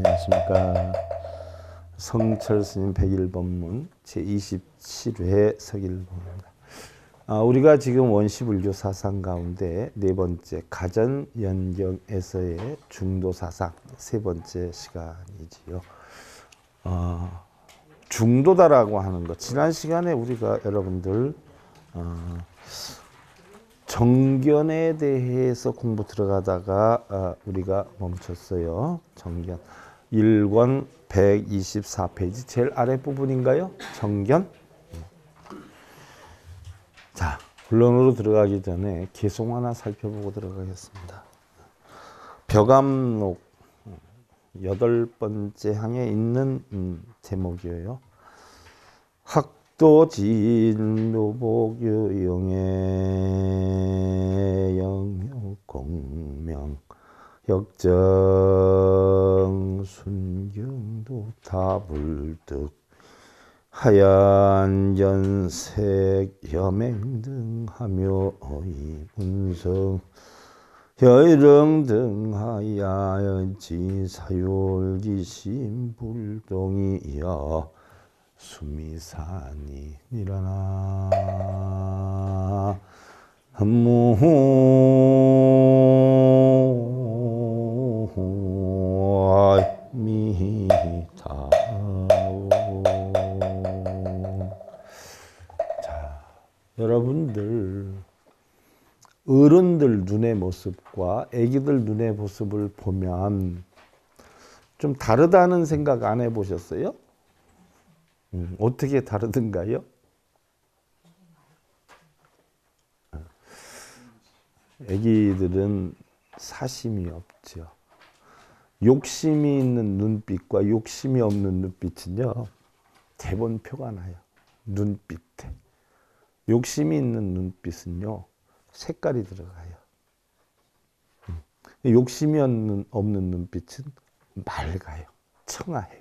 안녕하십니까. 성철 스님 백일법문 제27회 서길법문입니다. 우리가 지금 원시불교 사상 가운데 네 번째 가전연경에서의 중도사상 세 번째 시간이지요. 중도다라고 하는 것, 지난 시간에 우리가 여러분들 정견에 대해서 공부 들어가다가 우리가 멈췄어요. 정견 1권 124페이지 제일 아랫부분인가요? 정견. 자, 본론으로 들어가기 전에 개송 하나 살펴보고 들어가겠습니다. 벼감록 8번째 항에 있는 제목이에요. 학도진묘복유 영해 영육공명 역정 순경도 다불득 하얀 연색 여맹등하며 이분성 여일릉 등하야연지 사율기심 불동이여 수미산이 일어나 미타오. 자, 여러분들 어른들 눈의 모습과 애기들 눈의 모습을 보면 좀 다르다는 생각 안 해보셨어요? 어떻게 다르던가요? 애기들은 사심이 없죠. 욕심이 있는 눈빛과 욕심이 없는 눈빛은요, 대본표가 나요. 눈빛에. 욕심이 있는 눈빛은요, 색깔이 들어가요. 욕심이 없는 눈빛은 맑아요. 청아해요.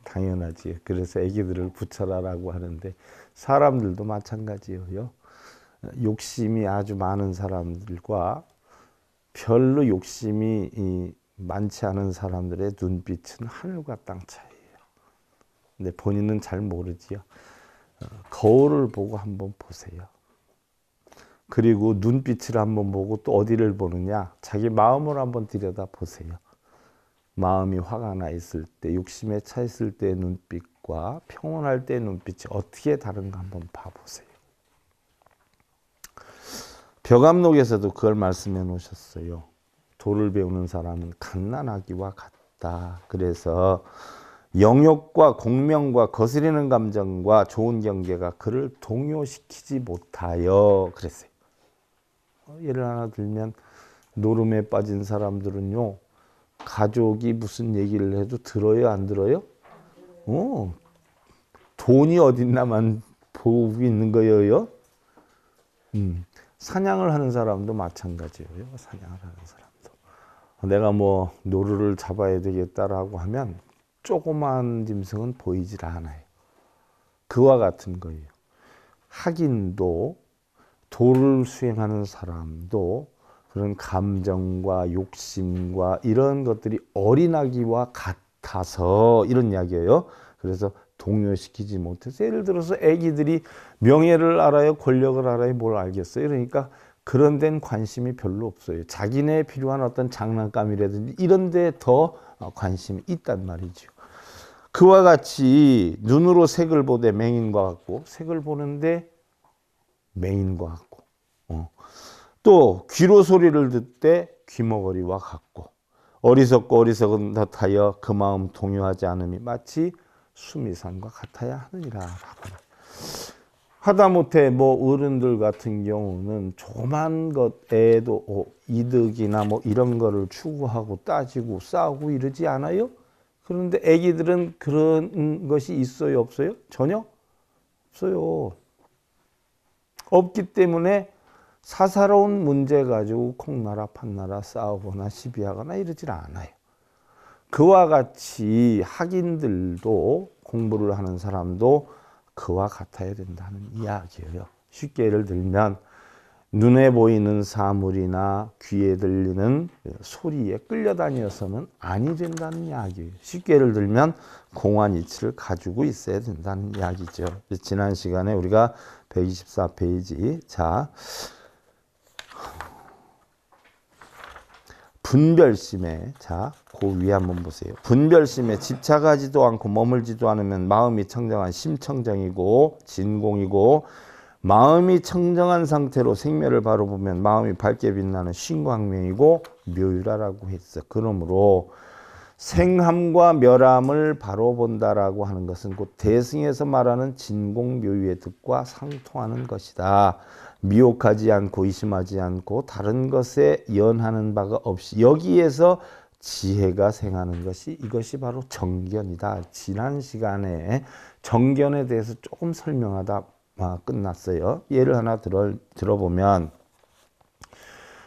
당연하지. 그래서 애기들을 붙여라라고 하는데 사람들도 마찬가지예요. 욕심이 아주 많은 사람들과 별로 욕심이 많지 않은 사람들의 눈빛은 하늘과 땅 차이예요. 근데 본인은 잘 모르지요. 거울을 보고 한번 보세요. 그리고 눈빛을 한번 보고 또 어디를 보느냐? 자기 마음을 한번 들여다 보세요. 마음이 화가 나 있을 때, 욕심에 차 있을 때의 눈빛과 평온할 때의 눈빛이 어떻게 다른가 한번 봐보세요. 벼감록에서도 그걸 말씀해 놓으셨어요. 도를 배우는 사람은 갓난아기와 같다. 그래서 영욕과 공명과 거스리는 감정과 좋은 경계가 그를 동요시키지 못하여 그랬어요. 예를 하나 들면 노름에 빠진 사람들은요, 가족이 무슨 얘기를 해도 들어요, 안 들어요? 돈이 어딨나만 보고 있는 거예요. 사냥을 하는 사람도 마찬가지예요. 사냥을 하는 사람도. 내가 뭐 노루를 잡아야 되겠다라고 하면 조그만 짐승은 보이질 않아요. 그와 같은 거예요. 학인도 도를 수행하는 사람도 그런 감정과 욕심과 이런 것들이 어린아기와 같아서 이런 이야기예요. 그래서 동요시키지 못해서, 예를 들어서 애기들이 명예를 알아요? 권력을 알아요? 뭘 알겠어요? 그러니까 그런 데는 관심이 별로 없어요. 자기네 필요한 어떤 장난감이라든지 이런 데 더 관심이 있단 말이죠. 그와 같이 눈으로 색을 보되 맹인과 같고, 색을 보는데 맹인과 같고, 또 귀로 소리를 듣되 귀머거리와 같고, 어리석고 어리석은 듯하여 그 마음 동요하지 않음이 마치 수미산과 같아야 하느니라. 하다못해 뭐 어른들 같은 경우는 조그만 것에도 이득이나 뭐 이런 거를 추구하고 따지고 싸우고 이러지 않아요? 그런데 애기들은 그런 것이 있어요, 없어요? 전혀 없어요. 없기 때문에 사사로운 문제 가지고 콩나라 판나라 싸우거나 시비하거나 이러질 않아요. 그와 같이 학인들도 공부를 하는 사람도 그와 같아야 된다는 이야기예요. 쉽게 예를 들면 눈에 보이는 사물이나 귀에 들리는 소리에 끌려다녀서는 아니 된다는 이야기예요. 쉽게 예를 들면 공안 이치를 가지고 있어야 된다는 이야기죠. 지난 시간에 우리가 124페이지 자 분별심에 그 위에 한번 보세요. 분별심에 집착하지도 않고 머물지도 않으면 마음이 청정한 심청정이고 진공이고 마음이 청정한 상태로 생멸을 바로 보면 마음이 밝게 빛나는 신광명이고 묘유라라고 했어. 그러므로 생함과 멸함을 바로 본다라고 하는 것은 곧 대승에서 말하는 진공묘유의 뜻과 상통하는 것이다. 미혹하지 않고 의심하지 않고 다른 것에 연하는 바가 없이 여기에서 지혜가 생하는 것이 이것이 바로 정견이다. 지난 시간에 정견에 대해서 조금 설명하다 끝났어요. 예를 하나 들어보면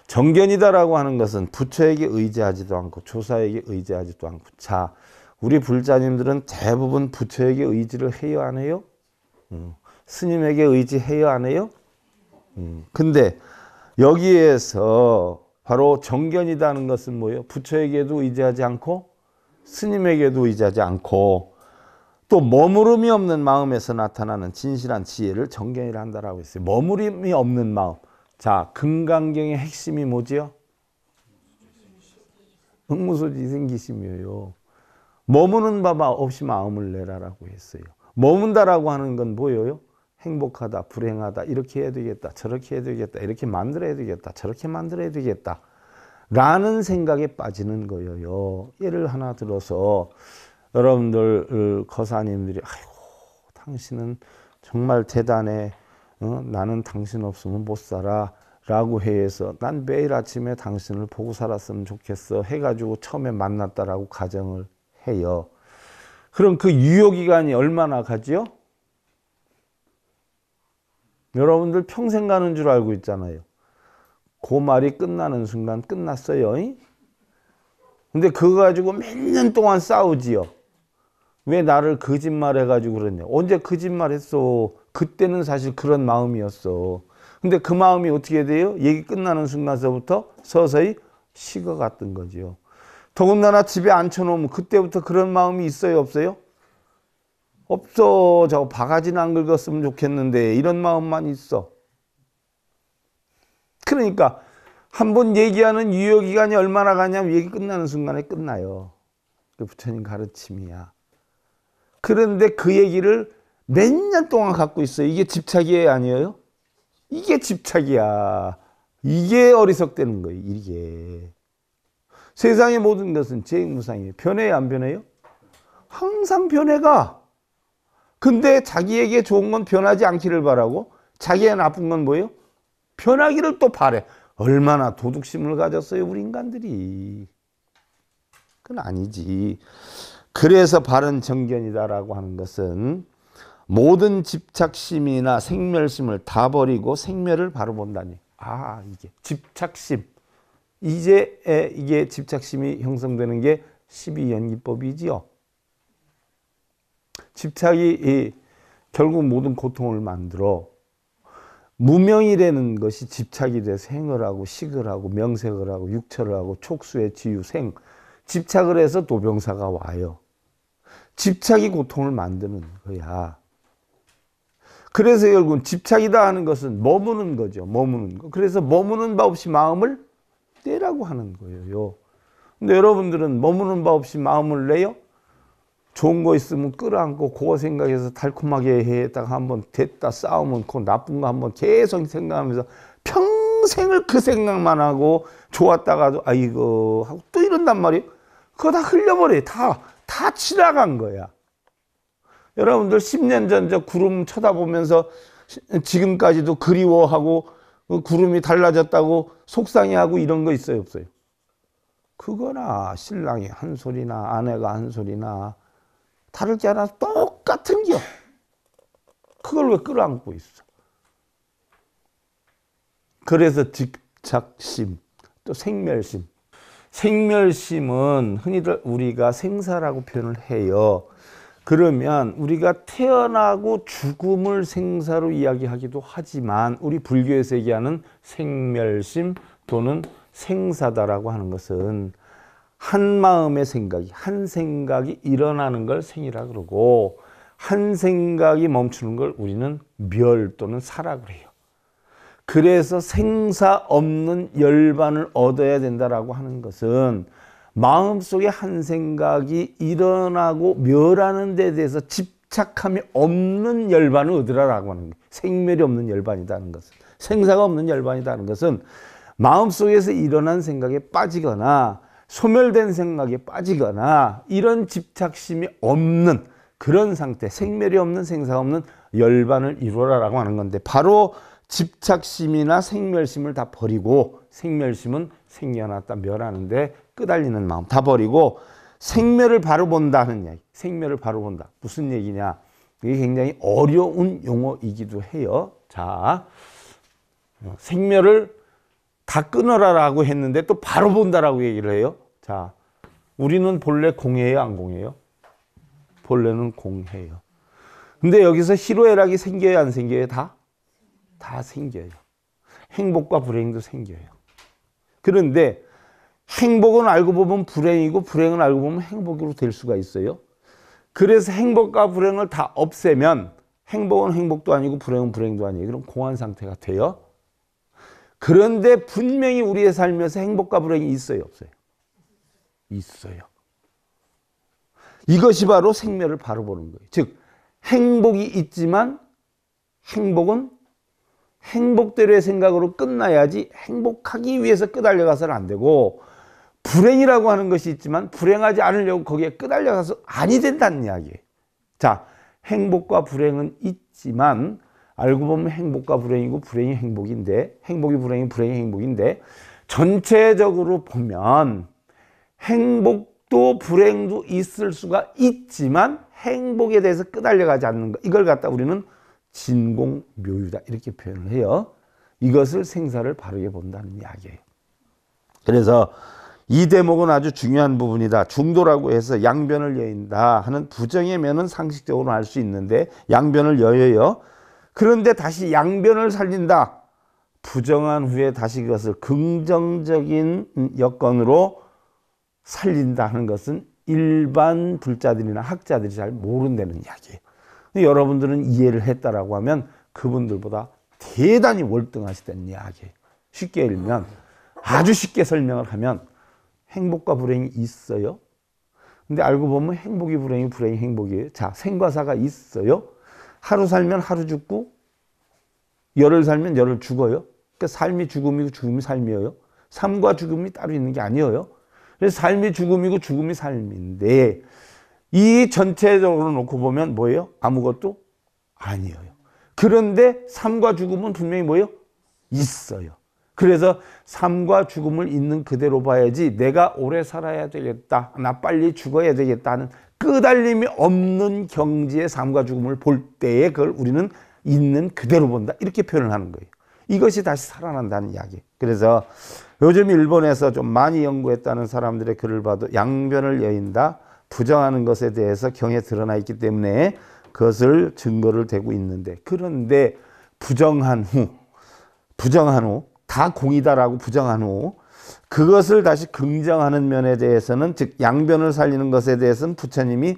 정견이다라고 하는 것은 부처에게 의지하지도 않고 조사에게 의지하지도 않고 자 우리 불자님들은 대부분 부처에게 의지를 해요 안 해요? 스님에게 의지해요 안 해요? 근데 여기에서 바로 정견이라는 것은 뭐예요? 부처에게도 의지하지 않고 스님에게도 의지하지 않고 또 머무름이 없는 마음에서 나타나는 진실한 지혜를 정견이라 한다라고 했어요. 머무름이 없는 마음. 자, 금강경의 핵심이 뭐지요? 흥무소지생기심이에요. 머무는 바 없이 마음을 내라라고 했어요. 머문다라고 하는 건 뭐예요? 행복하다, 불행하다, 이렇게 해야 되겠다, 저렇게 해야 되겠다, 이렇게 만들어야 되겠다, 저렇게 만들어야 되겠다 라는 생각에 빠지는 거예요. 예를 하나 들어서 여러분들 거사님들이 아이고 당신은 정말 대단해. 나는 당신 없으면 못 살아 라고 해서 난 매일 아침에 당신을 보고 살았으면 좋겠어 해가지고 처음에 만났다라고 가정을 해요. 그럼 그 유효기간이 얼마나 가지요? 여러분들 평생 가는 줄 알고 있잖아요. 그 말이 끝나는 순간 끝났어요. 근데 그거 가지고 몇 년 동안 싸우지요. 왜 나를 거짓말해가지고 그러냐. 언제 거짓말했어. 그때는 사실 그런 마음이었어. 근데 그 마음이 어떻게 돼요? 얘기 끝나는 순간서부터 서서히 식어갔던 거죠. 더군다나 집에 앉혀놓으면 그때부터 그런 마음이 있어요 없어요? 없어. 저 바가지는 안 긁었으면 좋겠는데 이런 마음만 있어. 그러니까 한번 얘기하는 유효기간이 얼마나 가냐면 얘기 끝나는 순간에 끝나요. 그 부처님 가르침이야. 그런데 그 얘기를 몇 년 동안 갖고 있어요. 이게 집착이에요 아니에요? 이게 집착이야. 이게 어리석대는 거예요. 이게. 세상의 모든 것은 재행무상이에요. 변해요 안 변해요? 항상 변해가. 근데 자기에게 좋은 건 변하지 않기를 바라고 자기에 나쁜 건 뭐예요? 변하기를 또 바래. 얼마나 도둑심을 가졌어요 우리 인간들이. 그건 아니지. 그래서 바른 정견이다라고 하는 것은 모든 집착심이나 생멸심을 다 버리고 생멸을 바로 본다니. 아 이게 집착심. 이게 집착심이 형성되는 게 12연기법이지요. 집착이 결국 모든 고통을 만들어 무명이라는 것이 집착이 돼서 행을 하고 식을 하고 명색을 하고 육철을 하고 촉수의 지유 생 집착을 해서 도병사가 와요. 집착이 고통을 만드는 거야. 그래서 결국은 집착이다 하는 것은 머무는 거죠. 머무는 거. 그래서 머무는 바 없이 마음을 내라고 하는 거예요. 근데 여러분들은 머무는 바 없이 마음을 내요? 좋은 거 있으면 끌어안고 그거 생각해서 달콤하게 했다가 한번 됐다 싸우면 그 나쁜 거 한번 계속 생각하면서 평생을 그 생각만 하고 좋았다가도 아이고 하고 또 이런단 말이에요. 그거 다 흘려버려요. 다 지나간 거야. 여러분들 10년 전 저 구름 쳐다보면서 지금까지도 그리워하고 구름이 달라졌다고 속상해하고 이런 거 있어요 없어요? 그거나 신랑이 한 소리나 아내가 한 소리나 다를 게 하나 똑같은 겨. 그걸 왜 끌어안고 있어? 그래서 집착심, 또 생멸심. 생멸심은 흔히들 우리가 생사라고 표현을 해요. 그러면 우리가 태어나고 죽음을 생사로 이야기하기도 하지만 우리 불교에서 얘기하는 생멸심 또는 생사다라고 하는 것은 한 마음의 생각이, 한 생각이 일어나는 걸 생이라 그러고 한 생각이 멈추는 걸 우리는 멸 또는 사라 그래요. 그래서 생사 없는 열반을 얻어야 된다라고 하는 것은 마음속에 한 생각이 일어나고 멸하는 데 대해서 집착함이 없는 열반을 얻으라라고 하는 거예요. 생멸이 없는 열반이라는 것은, 생사가 없는 열반이라는 것은 마음속에서 일어난 생각에 빠지거나 소멸된 생각에 빠지거나 이런 집착심이 없는 그런 상태, 생멸이 없는 생사가 없는 열반을 이루어라라고 하는 건데, 바로 집착심이나 생멸심을 다 버리고, 생멸심은 생겨났다 멸하는데 끄달리는 마음 다 버리고 생멸을 바로 본다는 이야기. 생멸을 바로 본다. 무슨 얘기냐? 이게 굉장히 어려운 용어이기도 해요. 자, 생멸을 다 끊어라라고 했는데 또 바로 본다라고 얘기를 해요. 자, 우리는 본래 공해요, 안 공해요? 본래는 공해요. 근데 여기서 희로애락이 생겨요, 안 생겨요? 다 생겨요. 행복과 불행도 생겨요. 그런데 행복은 알고 보면 불행이고 불행은 알고 보면 행복으로 될 수가 있어요. 그래서 행복과 불행을 다 없애면 행복은 행복도 아니고 불행은 불행도 아니에요. 그럼 공한 상태가 돼요. 그런데 분명히 우리의 삶에서 행복과 불행이 있어요, 없어요? 있어요. 이것이 바로 생멸을 바로 보는 거예요. 즉 행복이 있지만 행복은 행복대로의 생각으로 끝나야지 행복하기 위해서 끄달려가서는 안 되고, 불행이라고 하는 것이 있지만 불행하지 않으려고 거기에 끄달려가서 아니 된다는 이야기예요. 자, 행복과 불행은 있지만 알고 보면 행복과 불행이고 불행이 행복인데, 행복이 불행이 불행이 행복인데, 전체적으로 보면 행복도 불행도 있을 수가 있지만 행복에 대해서 끄달려가지 않는 것, 이걸 갖다 우리는 진공묘유다 이렇게 표현을 해요. 이것을 생사를 바르게 본다는 이야기예요. 그래서 이 대목은 아주 중요한 부분이다. 중도라고 해서 양변을 여인다 하는 부정의 면은 상식적으로 알 수 있는데 양변을 여여요. 그런데 다시 양변을 살린다. 부정한 후에 다시 그것을 긍정적인 여건으로 살린다 하는 것은 일반 불자들이나 학자들이 잘 모른다는 이야기예요. 여러분들은 이해를 했다라고 하면 그분들보다 대단히 월등하시다는 이야기예요. 쉽게 읽으면, 아주 쉽게 설명을 하면 행복과 불행이 있어요. 근데 알고 보면 행복이 불행이 불행이 행복이에요. 자, 생과 사가 있어요. 하루 살면 하루 죽고 열흘 살면 열흘 죽어요. 그러니까 삶이 죽음이고 죽음이 삶이에요. 삶과 죽음이 따로 있는 게 아니에요. 그래서 삶이 죽음이고 죽음이 삶인데 이 전체적으로 놓고 보면 뭐예요? 아무것도 아니에요. 그런데 삶과 죽음은 분명히 뭐예요? 있어요. 그래서 삶과 죽음을 있는 그대로 봐야지 내가 오래 살아야 되겠다, 나 빨리 죽어야 되겠다는 끄달림이 없는 경지의 삶과 죽음을 볼 때에 그걸 우리는 있는 그대로 본다, 이렇게 표현을 하는 거예요. 이것이 다시 살아난다는 이야기. 그래서 요즘 일본에서 좀 많이 연구했다는 사람들의 글을 봐도 양변을 여인다, 부정하는 것에 대해서 경에 드러나 있기 때문에 그것을 증거를 대고 있는데, 그런데 부정한 후 다 공이다라고 부정한 후 그것을 다시 긍정하는 면에 대해서는, 즉 양변을 살리는 것에 대해서는 부처님이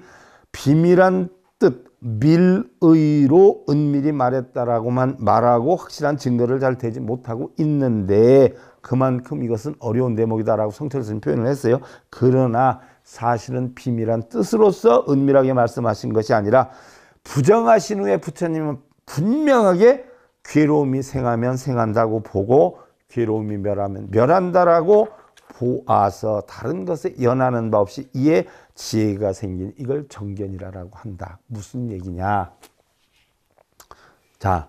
비밀한 뜻, 밀의로 은밀히 말했다라고만 말하고 확실한 증거를 잘 대지 못하고 있는데, 그만큼 이것은 어려운 대목이다라고 성철 스님 표현을 했어요. 그러나 사실은 비밀한 뜻으로서 은밀하게 말씀하신 것이 아니라 부정하신 후에 부처님은 분명하게 괴로움이 생하면 생한다고 보고 괴로움이 멸하면 멸한다라고 보아서 다른 것에 연하는 바 없이 이에 지혜가 생긴, 이걸 정견이라고 한다. 무슨 얘기냐? 자,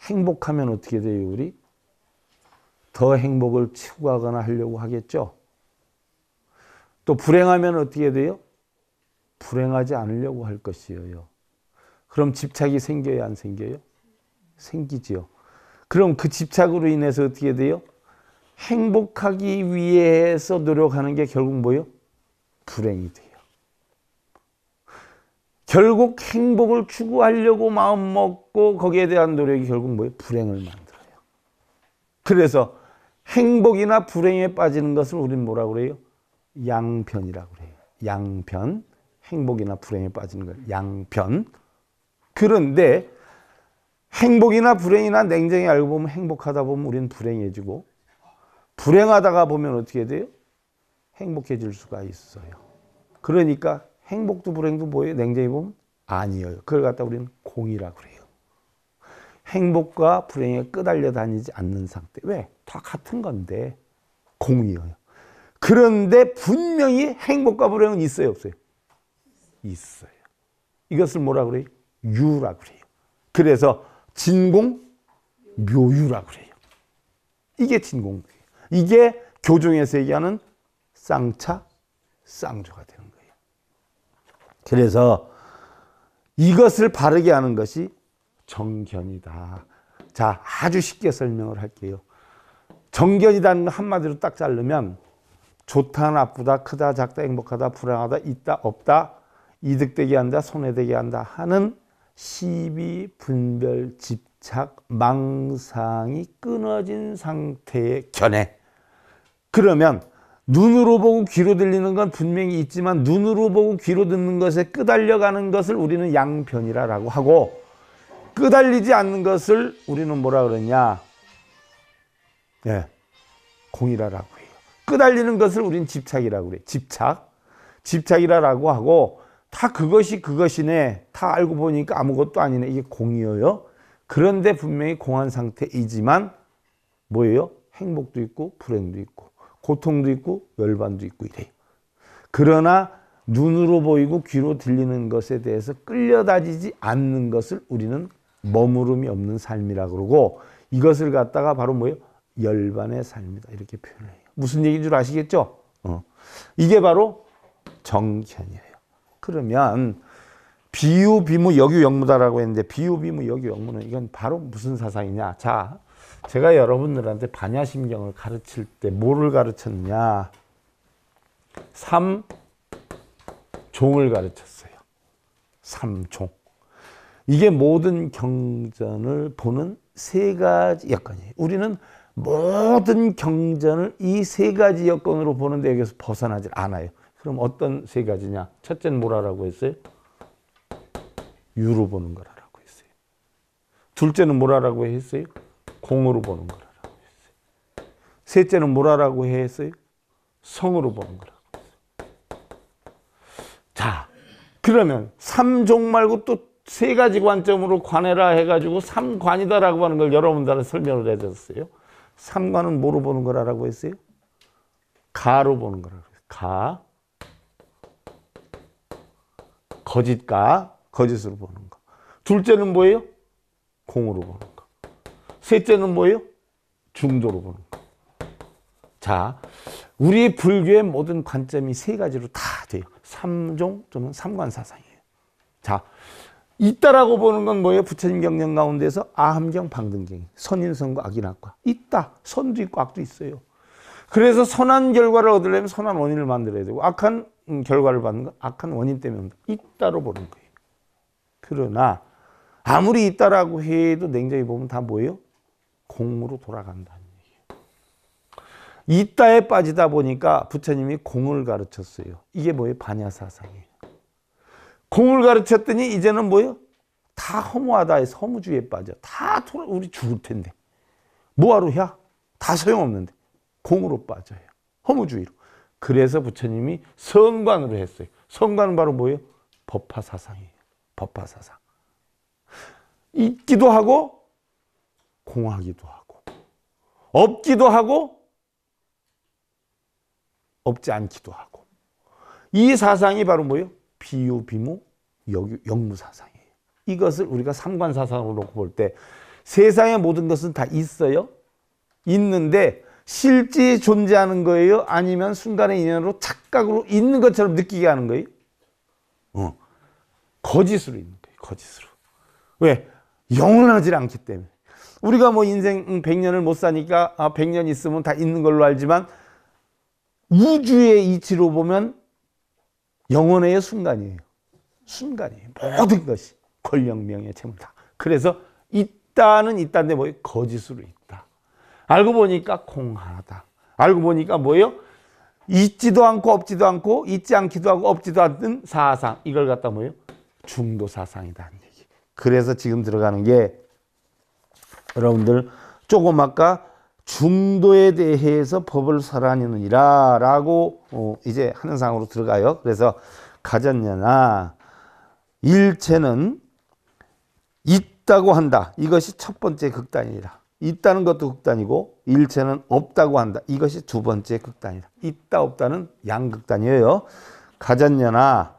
행복하면 어떻게 돼요, 우리? 더 행복을 추구하거나 하려고 하겠죠? 또 불행하면 어떻게 돼요? 불행하지 않으려고 할 것이에요. 그럼 집착이 생겨야 안 생겨요? 생기지요. 그럼 그 집착으로 인해서 어떻게 돼요? 행복하기 위해서 노력하는 게 결국 뭐예요? 불행이 돼요. 결국 행복을 추구하려고 마음 먹고 거기에 대한 노력이 결국 뭐예요? 불행을 만들어요. 그래서 행복이나 불행에 빠지는 것을 우리는 뭐라고 그래요? 양편이라고 그래요. 양편. 행복이나 불행에 빠지는 걸 양편. 그런데 행복이나 불행이나 냉정히 알고 보면 행복하다 보면 우리는 불행해지고 불행하다가 보면 어떻게 돼요? 행복해질 수가 있어요. 그러니까 행복도 불행도 뭐예요? 냉정히 보면 아니에요. 그걸 갖다 우리는 공이라고 그래요. 행복과 불행에 끄달려 다니지 않는 상태. 왜? 다 같은 건데 공이에요. 그런데 분명히 행복과 불행은 있어요, 없어요? 있어요. 이것을 뭐라 그래요? 유라고 그래요. 그래서 진공 묘유라고 그래요. 이게 진공묘유. 이게 교종에서 얘기하는 쌍차 쌍조가 되는 거예요. 그래서 이것을 바르게 하는 것이 정견이다. 자, 아주 쉽게 설명을 할게요. 정견이라는 거 한마디로 딱 자르면 좋다, 나쁘다, 크다, 작다, 행복하다, 불행하다, 있다, 없다, 이득되게 한다, 손해되게 한다 하는 시비, 분별, 집착, 망상이 끊어진 상태의 견해. 그러면 눈으로 보고 귀로 들리는 건 분명히 있지만 눈으로 보고 귀로 듣는 것에 끄달려가는 것을 우리는 양편이라고 하고 끄달리지 않는 것을 우리는 뭐라 그러냐? 예, 공이라고 해요. 끄달리는 것을 우리는 집착이라고 그래요. 집착이라고 하고 다 그것이 그것이네. 다 알고 보니까 아무것도 아니네. 이게 공이에요. 그런데 분명히 공한 상태이지만 뭐예요? 행복도 있고 불행도 있고 고통도 있고 열반도 있고 이래요. 그러나 눈으로 보이고 귀로 들리는 것에 대해서 끌려다니지 않는 것을 우리는 머무름이 없는 삶이라고 그러고 이것을 갖다가 바로 뭐예요? 열반의 삶이다. 이렇게 표현해요. 무슨 얘기인 줄 아시겠죠? 이게 바로 정견이에요. 그러면 비유, 비무, 역유, 역무다라고 했는데 비유, 비무, 역유, 역무는 이건 바로 무슨 사상이냐? 자, 제가 여러분들한테 반야심경을 가르칠 때 뭐를 가르쳤느냐? 삼종을 가르쳤어요. 삼종. 이게 모든 경전을 보는 세 가지 여건이에요. 우리는 모든 경전을 이 세 가지 여건으로 보는데 여기서 벗어나질 않아요. 그럼 어떤 세 가지냐? 첫째는 뭐라고 했어요? 유로 보는 거라고 했어요. 둘째는 뭐라고 했어요? 공으로 보는 거라고 했어요. 셋째는 뭐라고 했어요? 성으로 보는 거라고 했어요. 자, 그러면 삼종 말고 또 세 가지 관점으로 관해라 해가지고 삼관이다라고 하는 걸 여러분들한테 설명을 해줬어요. 삼관은 뭐로 보는 거라고 했어요? 가로 보는 거라고 했어요. 가. 거짓가, 거짓으로 보는 거. 둘째는 뭐예요? 공으로 보는 거. 셋째는 뭐예요? 중도로 보는 거. 자, 우리 불교의 모든 관점이 세 가지로 다 돼요. 삼종 또는 삼관사상이에요. 자, 있다라고 보는 건 뭐예요? 부처님 경전 가운데서 아함경, 방등경, 선인선과 악인악과 있다. 선도 있고 악도 있어요. 그래서 선한 결과를 얻으려면 선한 원인을 만들어야 되고 악한 결과를 받는 건 악한 원인 때문에 있다로 보는 거예요. 그러나 아무리 있다라고 해도 냉정히 보면 다 뭐예요? 공으로 돌아간다는 얘기예요. 있다에 빠지다 보니까 부처님이 공을 가르쳤어요. 이게 뭐예요? 반야사상이에요. 공을 가르쳤더니 이제는 뭐예요? 다 허무하다 해서 허무주의에 빠져. 다 우리 죽을 텐데. 뭐하러 해? 다 소용없는데. 공으로 빠져요. 허무주의로. 그래서 부처님이 성관으로 했어요. 성관은 바로 뭐예요? 법화사상이에요. 법화사상. 있기도 하고 공하기도 하고 없기도 하고 없지 않기도 하고 이 사상이 바로 뭐예요? 비유, 비무, 역유, 역무사상이에요. 이것을 우리가 삼관사상으로 놓고 볼 때 세상의 모든 것은 다 있어요. 있는데 실제 존재하는 거예요? 아니면 순간의 인연으로 착각으로 있는 것처럼 느끼게 하는 거예요? 거짓으로 있는 거예요. 거짓으로. 왜? 영원하지 않기 때문에. 우리가 뭐 인생 100년을 못 사니까 100년 있으면 다 있는 걸로 알지만 우주의 이치로 보면 영원의 순간이에요. 순간이에요. 모든 것이 권력, 명예, 재물 다. 그래서 있다는 있다인데 뭐예요? 거짓으로 있다. 알고 보니까 공하다. 알고 보니까 뭐예요? 있지도 않고 없지도 않고 있지 않기도 하고 없지도 않는 사상. 이걸 갖다 뭐예요? 중도 사상이다. 그래서 지금 들어가는 게 여러분들 조금 아까 중도에 대해서 법을 설하느니라 라고 이제 하는 상으로 들어가요. 그래서 가졌냐나 일체는 있다고 한다. 이것이 첫 번째 극단이라. 있다는 것도 극단이고 일체는 없다고 한다. 이것이 두 번째 극단이다. 있다 없다는 양극단이에요. 가졌냐나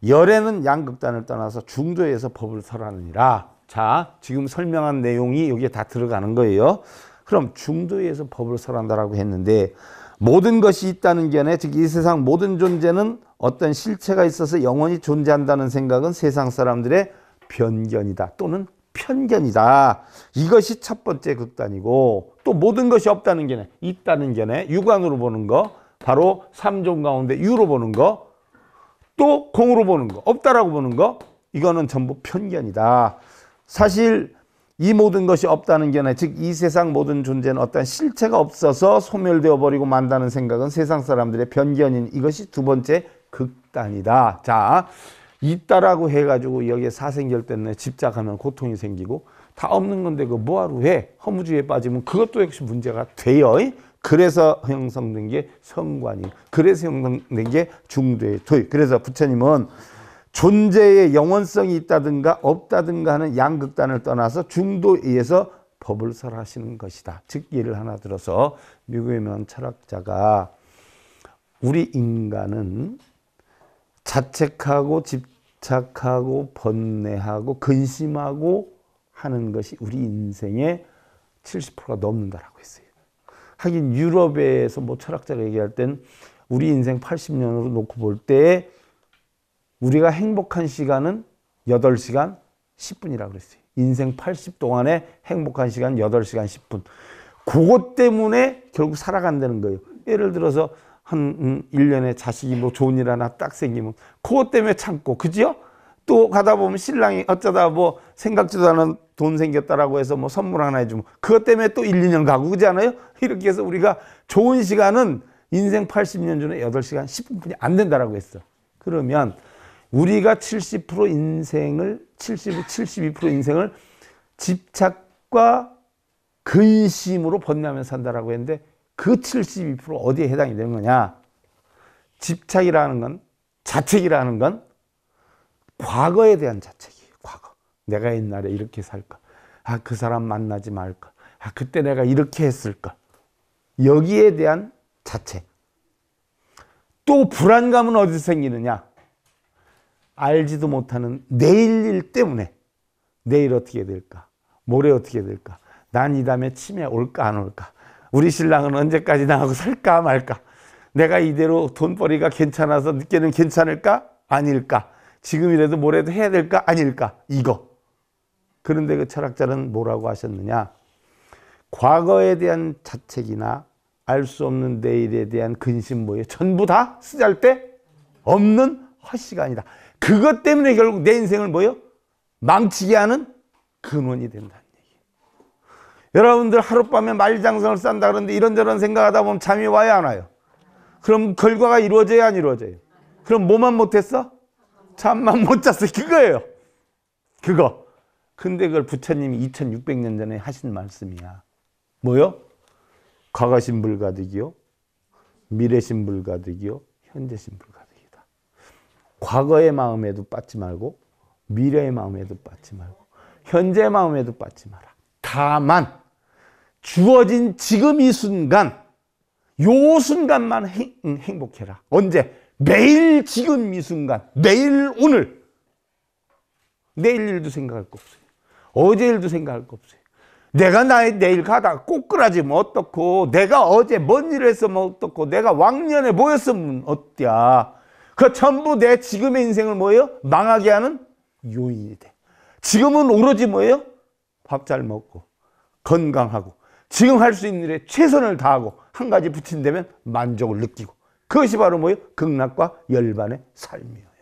열애는 양극단을 떠나서 중도에서 법을 설하느니라. 자, 지금 설명한 내용이 여기에 다 들어가는 거예요. 그럼 중도에서 법을 설한다라고 했는데 모든 것이 있다는 견해, 즉 이 세상 모든 존재는 어떤 실체가 있어서 영원히 존재한다는 생각은 세상 사람들의 편견이다 또는 편견이다. 이것이 첫 번째 극단이고 또 모든 것이 없다는 견해, 있다는 견해, 유관으로 보는 거, 바로 삼종 가운데 유로 보는 거, 또 공으로 보는 거, 없다라고 보는 거, 이거는 전부 편견이다. 사실 이 모든 것이 없다는 견해, 즉 이 세상 모든 존재는 어떤 실체가 없어서 소멸되어 버리고 만다는 생각은 세상 사람들의 편견인 이것이 두 번째 극단이다. 자, 있다라고 해가지고 여기에 사생결 때문에 집착하면 고통이 생기고 다 없는 건데 그거 뭐하러 해? 허무주의에 빠지면 그것도 역시 문제가 돼요. 그래서 형성된 게 성관이, 그래서 형성된 게 중도의 도의. 그래서 부처님은 존재의 영원성이 있다든가 없다든가 하는 양극단을 떠나서 중도에서 법을 설하시는 것이다. 즉 예를 하나 들어서 미국의 명 철학자가 우리 인간은 자책하고 집착하고 번뇌하고 근심하고 하는 것이 우리 인생의 70%가 넘는다라고 했어요. 하긴 유럽에서 뭐 철학자가 얘기할 땐 우리 인생 80년으로 놓고 볼 때 우리가 행복한 시간은 8시간 10분이라고 그랬어요. 인생 80 동안에 행복한 시간 8시간 10분. 그것 때문에 결국 살아간다는 거예요. 예를 들어서 한 1년에 자식이 뭐 좋은 일 하나 딱 생기면 그것 때문에 참고, 그죠? 또 가다 보면 신랑이 어쩌다 뭐 생각지도 않은 돈 생겼다라고 해서 뭐 선물 하나 해주면 그것 때문에 또 1, 2년 가고, 그러지 않아요? 이렇게 해서 우리가 좋은 시간은 인생 80년 중에 8시간 10분뿐이 안 된다라고 했어. 그러면 우리가 70% 인생을 72% 인생을 집착과 근심으로 번뇌하며 산다라고 했는데 그 72% 어디에 해당이 되는 거냐? 집착이라는 건, 자책이라는 건 과거에 대한 자책이에요. 과거. 내가 옛날에 이렇게 살까? 아, 그 사람 만나지 말까? 아, 그때 내가 이렇게 했을까? 여기에 대한 자책. 또 불안감은 어디서 생기느냐? 알지도 못하는 내일 일 때문에 내일 어떻게 될까? 모레 어떻게 될까? 난 이 다음에 치매 올까 안 올까? 우리 신랑은 언제까지 나하고 살까 말까? 내가 이대로 돈벌이가 괜찮아서 늦게는 괜찮을까? 아닐까? 지금이라도 모레도 해야 될까? 아닐까? 이거. 그런데 그 철학자는 뭐라고 하셨느냐? 과거에 대한 자책이나 알 수 없는 내일에 대한 근심 뭐예요? 전부 다 쓰잘데 없는 헛시간이다. 그것 때문에 결국 내 인생을 뭐예요? 망치게 하는 근원이 된다는 얘기예요. 여러분들 하룻밤에 말장성을 싼다 그러는데 이런저런 생각하다 보면 잠이 와요, 안 와요? 그럼 결과가 이루어져야 안 이루어져요? 그럼 뭐만 못했어? 잠만 못 잤어. 그거예요. 그거. 근데 그걸 부처님이 2600년 전에 하신 말씀이야. 뭐요? 과거신 불가득이요, 미래신 불가득이요, 현재신 불가득이다. 과거의 마음에도 빠지 말고 미래의 마음에도 빠지 말고 현재의 마음에도 빠지 마라. 다만 주어진 지금 이 순간, 요 순간만 행복해라. 언제? 매일 지금 이 순간, 매일 오늘. 내일 일도 생각할 거 없어요. 어제 일도 생각할 거 없어요. 내가 내일 가다가 꼬꾸라지면 어떻고, 내가 어제 뭔 일을 했으면 어떻고, 내가 왕년에 뭐였으면 어때야. 그 전부 내 지금의 인생을 뭐예요? 망하게 하는 요인이 돼. 지금은 오로지 뭐예요? 밥 잘 먹고 건강하고 지금 할 수 있는 일에 최선을 다하고 한 가지 붙인다면 만족을 느끼고, 그것이 바로 뭐예요? 극락과 열반의 삶이에요.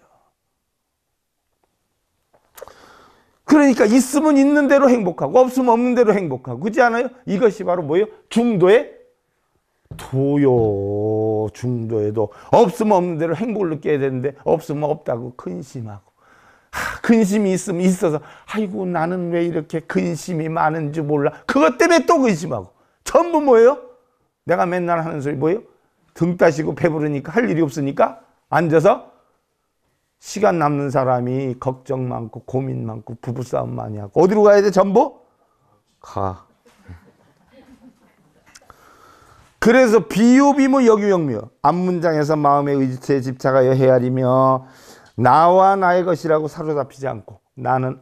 그러니까 있으면 있는 대로 행복하고 없으면 없는 대로 행복하고, 그렇지 않아요? 이것이 바로 뭐예요? 중도의 도요. 중도에도 없으면 없는 대로 행복을 느껴야 되는데 없으면 없다고 근심하고, 근심이 있으면 있어서 아이고 나는 왜 이렇게 근심이 많은 줄 몰라, 그것 때문에 또 근심하고. 전부 뭐예요? 내가 맨날 하는 소리 뭐예요? 등 따시고 배부르니까 할 일이 없으니까 앉아서 시간 남는 사람이 걱정 많고 고민 많고 부부싸움 많이 하고. 어디로 가야 돼? 전부 가. 그래서 비유비무 여규영묘, 앞문장에서 마음의 의지체에 집착하여 헤아리며 나와 나의 것이라고 사로잡히지 않고, 나는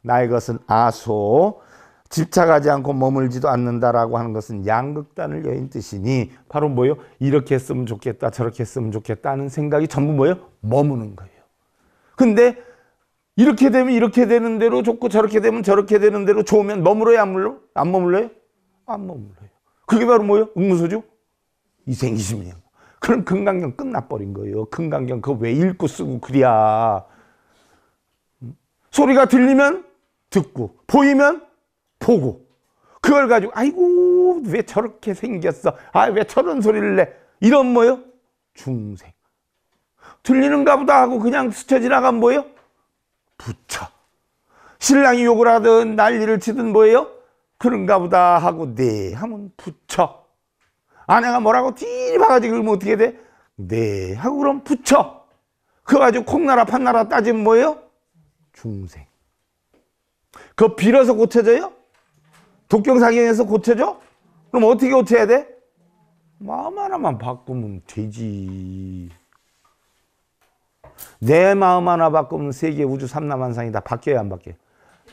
나의 것은 아소, 집착하지 않고 머물지도 않는다라고 하는 것은 양극단을 여인 뜻이니 바로 뭐예요? 이렇게 했으면 좋겠다 저렇게 했으면 좋겠다는 생각이 전부 뭐예요? 머무는 거예요. 근데 이렇게 되면 이렇게 되는 대로 좋고 저렇게 되면 저렇게 되는 대로 좋으면 머물러요? 안 머물러요? 안 머물러요? 안 머물러요. 그게 바로 뭐예요? 응무소주? 이생이심이에요. 그럼 금강경 끝나버린 거예요. 금강경 그거 왜 읽고 쓰고 그래야. 소리가 들리면 듣고 보이면 보고, 그걸 가지고 아이고 왜 저렇게 생겼어, 왜 저런 소리를 내, 이런 뭐예요? 중생. 들리는가 보다 하고 그냥 스쳐 지나가면 뭐예요? 부처. 신랑이 욕을 하든 난리를 치든 뭐예요? 그런가 보다 하고 네 하면 부처. 아내가 뭐라고 띠리 봐가지고 그러면 어떻게 돼? 네 하고 그럼 부처. 그거 가지고 콩나라 판나라 따지면 뭐예요? 중생. 그거 빌어서 고쳐져요? 독경사경에서 고쳐져? 그럼 어떻게 고쳐야 돼? 마음 하나만 바꾸면 되지. 내 마음 하나 바꾸면 세계 우주 삼라만상이 다 바뀌어야 안 바뀌어요?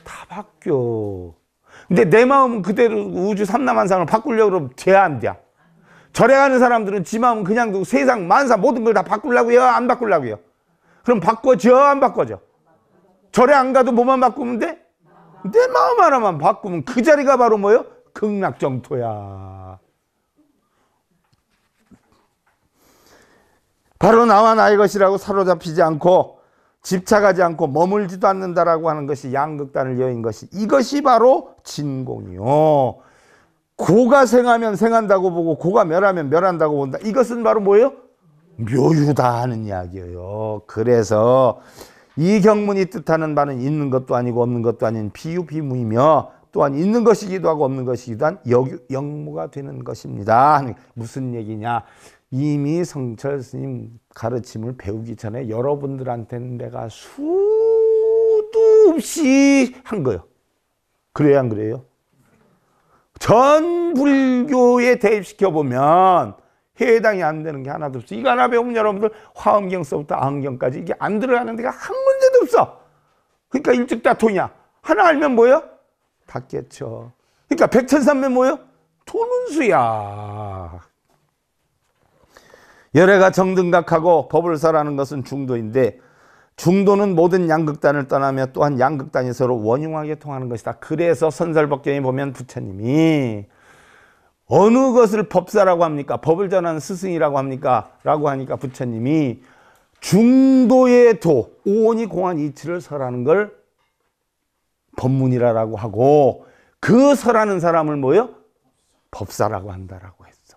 다 바뀌어. 근데 내 마음은 그대로 우주 삼라만상을 바꾸려고 그러면 돼, 안 돼? 절에 가는 사람들은 지 마음은 그냥 두고 세상 만사 모든 걸 다 바꾸려고 해요? 안 바꾸려고 해요? 그럼 바꿔져? 안 바꿔져? 절에 안 가도 뭐만 바꾸면 돼? 내 마음 하나만 바꾸면 그 자리가 바로 뭐예요? 극락정토야. 바로 나와 나의 것이라고 사로잡히지 않고 집착하지 않고 머물지도 않는다라고 하는 것이 양극단을 여인 것이, 이것이 바로 진공이요. 고가 생하면 생한다고 보고 고가 멸하면 멸한다고 본다. 이것은 바로 뭐예요? 묘유다 하는 이야기예요. 그래서 이 경문이 뜻하는 바는 있는 것도 아니고 없는 것도 아닌 비유 비무이며, 또한 있는 것이기도 하고 없는 것이기도 한 영무가 되는 것입니다. 무슨 얘기냐? 이미 성철 스님 가르침을 배우기 전에 여러분들한테는 내가 수도 없이 한 거예요. 그래요, 안 그래요? 전 불교에 대입시켜보면 해당이 안 되는 게 하나도 없어. 이거 하나 배우면 여러분들 화엄경서부터 아흥경까지 이게 안 들어가는 데가 한 문제도 없어. 그러니까 일즉다통이야. 하나 알면 뭐예요? 다 깨쳐. 그러니까 백천삼면 뭐예요? 도문수야. 열애가 정등각하고 법을 설하는 것은 중도인데, 중도는 모든 양극단을 떠나며 또한 양극단이 서로 원흉하게 통하는 것이다. 그래서 선설법경에 보면 부처님이 어느 것을 법사라고 합니까? 법을 전하는 스승이라고 합니까? 라고 하니까 부처님이 중도의 도, 오온이 공한 이치를 설하는 걸 법문이라고 하고, 그 설하는 사람을 뭐요? 법사라고 한다라고 했어.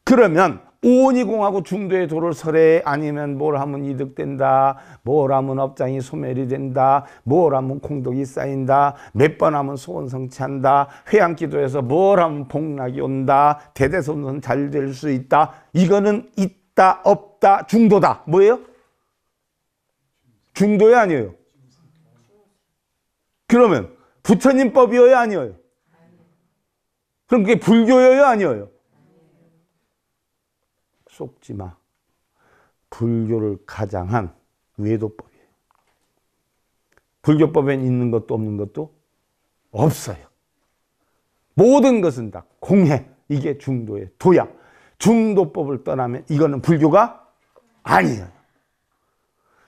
그러면 오온이 공하고 중도의 도를 설해, 아니면 뭘 하면 이득된다, 뭘 하면 업장이 소멸이 된다, 뭘 하면 공덕이 쌓인다, 몇 번 하면 소원 성취한다, 회양기도에서 뭘 하면 복락이 온다, 대대손손 잘 될 수 있다. 이거는 있다 없다 중도다. 뭐예요? 중도요 아니에요? 그러면 부처님 법이어요 아니에요? 그럼 그게 불교여요 아니에요? 속지 마. 불교를 가장한 외도법이에요. 불교법엔 있는 것도 없는 것도 없어요. 모든 것은 다 공해. 이게 중도의 도야. 중도법을 떠나면 이거는 불교가 아니에요.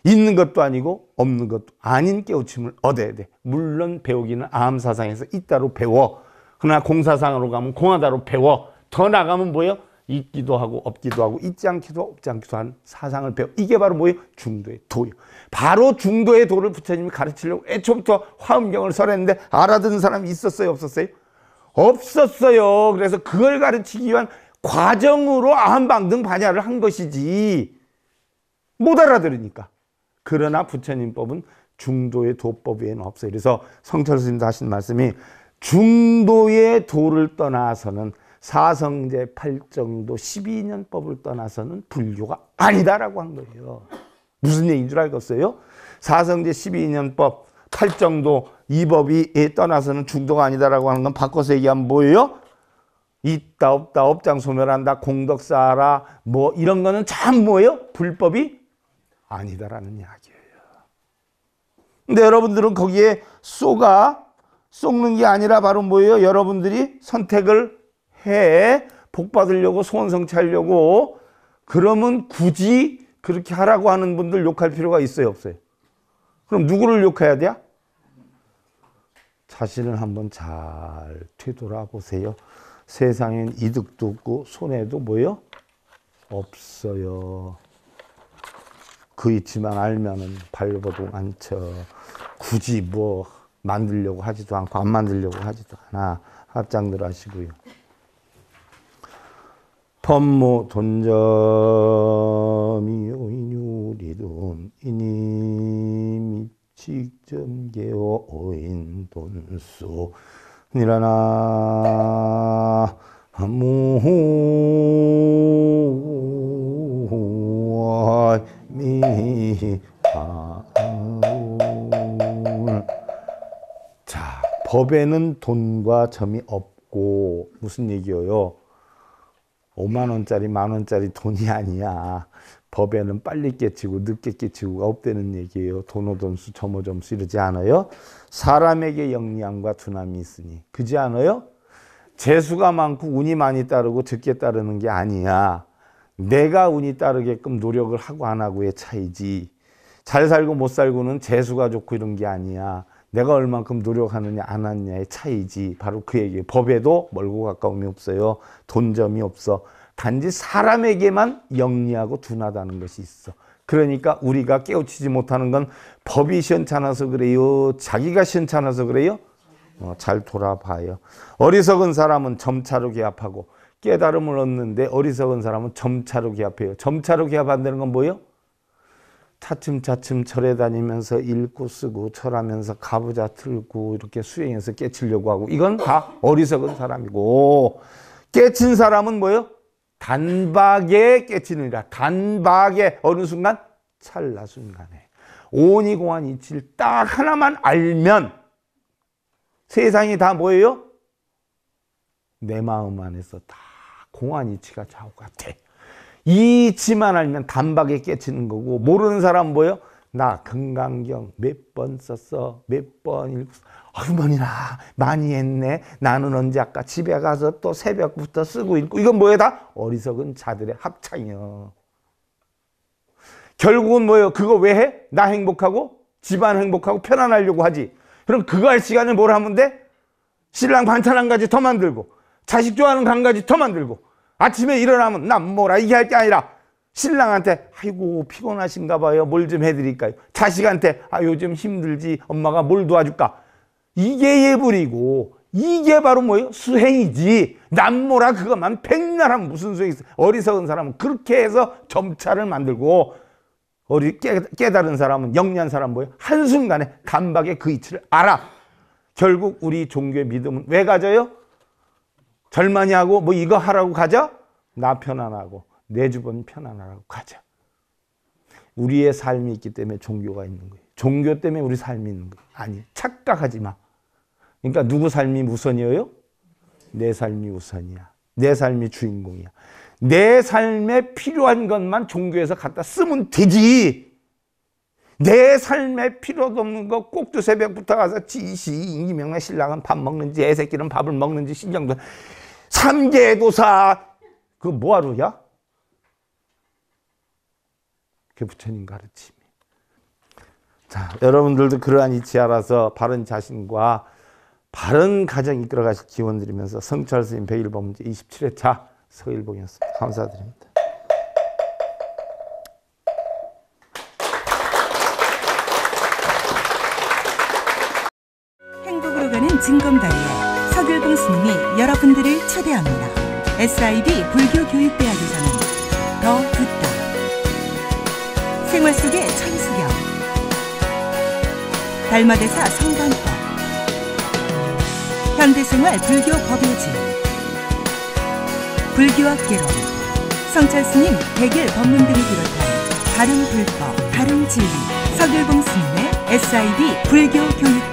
있는 것도 아니고 없는 것도 아닌 깨우침을 얻어야 돼. 물론 배우기는 아함사상에서 있다로 배워. 그러나 공사상으로 가면 공하다로 배워. 더 나가면 뭐예요? 있기도 하고 없기도 하고 있지 않기도 하고 없지 않기도 한 사상을 배워. 이게 바로 뭐예요? 중도의 도예요. 바로 중도의 도를 부처님이 가르치려고 애초부터 화엄경을 설했는데 알아듣는 사람이 있었어요? 없었어요? 없었어요. 그래서 그걸 가르치기 위한 과정으로 아한방등반야를 한 것이지 못 알아들으니까. 그러나 부처님 법은 중도의 도법 외에는 없어요. 그래서 성철 스님도 하신 말씀이 중도의 도를 떠나서는 사성제 8정도 12년법을 떠나서는 불교가 아니다라고 한 거예요. 무슨 얘기인 줄 알겠어요? 사성제 12년법 8정도 이 법이 떠나서는 중도가 아니다라고 하는 건 바꿔서 얘기하면 뭐예요? 있다 없다 업장소멸한다 공덕사하라 뭐 이런 거는 참 뭐예요? 불법이 아니다라는 이야기예요. 근데 여러분들은 거기에 속는 게 아니라 바로 뭐예요? 여러분들이 선택을 해 복 받으려고 소원 성취하려고 그러면 굳이 그렇게 하라고 하는 분들 욕할 필요가 있어요? 없어요? 그럼 누구를 욕해야 돼요? 자신을 한번 잘 되돌아보세요. 세상엔 이득도 없고 손해도 뭐예요? 없어요. 그 이치만 알면은 발버둥 안 쳐. 굳이 뭐 만들려고 하지도 않고 안 만들려고 하지도 않아. 합장들 하시고요. 법무 돈점이 오인유리돈 이니 미칙점계오 오인 돈수 니라나 무미 자, 법에는 돈과 점이 없고 무슨 얘기예요? 5만 원짜리, 만 원짜리 돈이 아니야. 법에는 빨리 깨치고 늦게 깨치고가 없다는 얘기예요. 돈오점수, 점오점수 이러지 않아요? 사람에게 영리함과 둔함이 있으니. 그지 않아요? 재수가 많고 운이 많이 따르고 적게 따르는 게 아니야. 내가 운이 따르게끔 노력을 하고 안 하고의 차이지. 잘 살고 못 살고는 재수가 좋고 이런 게 아니야. 내가 얼만큼 노력하느냐 안 하느냐의 차이지. 바로 그 얘기예요. 법에도 멀고 가까움이 없어요. 돈점이 없어. 단지 사람에게만 영리하고 둔하다는 것이 있어. 그러니까 우리가 깨우치지 못하는 건 법이 시원찮아서 그래요? 자기가 시원찮아서 그래요? 잘 돌아봐요. 어리석은 사람은 점차로 개합하고 깨달음을 얻는데 어리석은 사람은 점차로 개합해요. 점차로 개합한다는 건 뭐예요? 차츰차츰 절에 다니면서 읽고 쓰고 절하면서 가부좌 틀고 이렇게 수행해서 깨치려고 하고 이건 다 어리석은 사람이고 깨친 사람은 뭐예요? 단박에 깨치느니라. 단박에 어느 순간? 찰나 순간에. 오니공한 이치를 딱 하나만 알면 세상이 다 뭐예요? 내 마음 안에서 다 공한 이치가 좌우 같아. 이 이치만 알면 단박에 깨치는 거고 모르는 사람 뭐예요? 나 금강경 몇 번 썼어? 몇 번 읽었어? 얼마나 많이 했네. 나는 언제 아까 집에 가서 또 새벽부터 쓰고 읽고 이건 뭐예요? 다 어리석은 자들의 합창이요. 결국은 뭐예요? 그거 왜 해? 나 행복하고 집안 행복하고 편안하려고 하지. 그럼 그거 할 시간에 뭘 하면 돼? 신랑 반찬 한 가지 더 만들고 자식 좋아하는 거 한 가지 더 만들고 아침에 일어나면 난 뭐라 이게 할 게 아니라 신랑한테 아이고 피곤하신가 봐요. 뭘 좀 해드릴까요? 자식한테 아 요즘 힘들지 엄마가 뭘 도와줄까? 이게 예불이고 이게 바로 뭐예요? 수행이지. 남모라 그것만 백날하면 무슨 수행이 있어. 어리석은 사람은 그렇게 해서 점차를 만들고 깨달은 사람은 영리한 사람 뭐예요? 한순간에 단박에 그 이치를 알아. 결국 우리 종교의 믿음은 왜 가져요? 절만히 하고 뭐 이거 하라고 가자? 나 편안하고 내 주변 편안하라고 가자. 우리의 삶이 있기 때문에 종교가 있는 거예요. 종교 때문에 우리 삶이 있는 거예요. 아니, 착각하지 마. 그러니까 누구 삶이 우선이에요? 내 삶이 우선이야. 내 삶이 주인공이야. 내 삶에 필요한 것만 종교에서 갖다 쓰면 되지. 내 삶에 필요도 없는 거 꼭두 새벽부터 가서 지시 임기명래 신랑은 밥 먹는지 애새끼는 밥을 먹는지 신경도 삼계도사 그 뭐하루야? 그게 부처님 가르침이. 자, 여러분들도 그러한 이치 알아서 바른 자신과 바른 가정 이끌어가실 기원 드리면서 성철 스님 101번 문제 27회차 서일봉이었습니다. 감사드립니다. 행복으로 가는 징검다리에 서길봉 스님이 여러분들을 초대합니다. SIB 불교교육대학에서는 더 듣다, 생활 속의 천수경, 달마대사 성관법, 현대생활 불교 법요지, 불교학개론, 성찰스님 백일 법문 등을 비롯한 다른 불법, 다른 진리, 서길봉 스님의 SIB 불교교육대학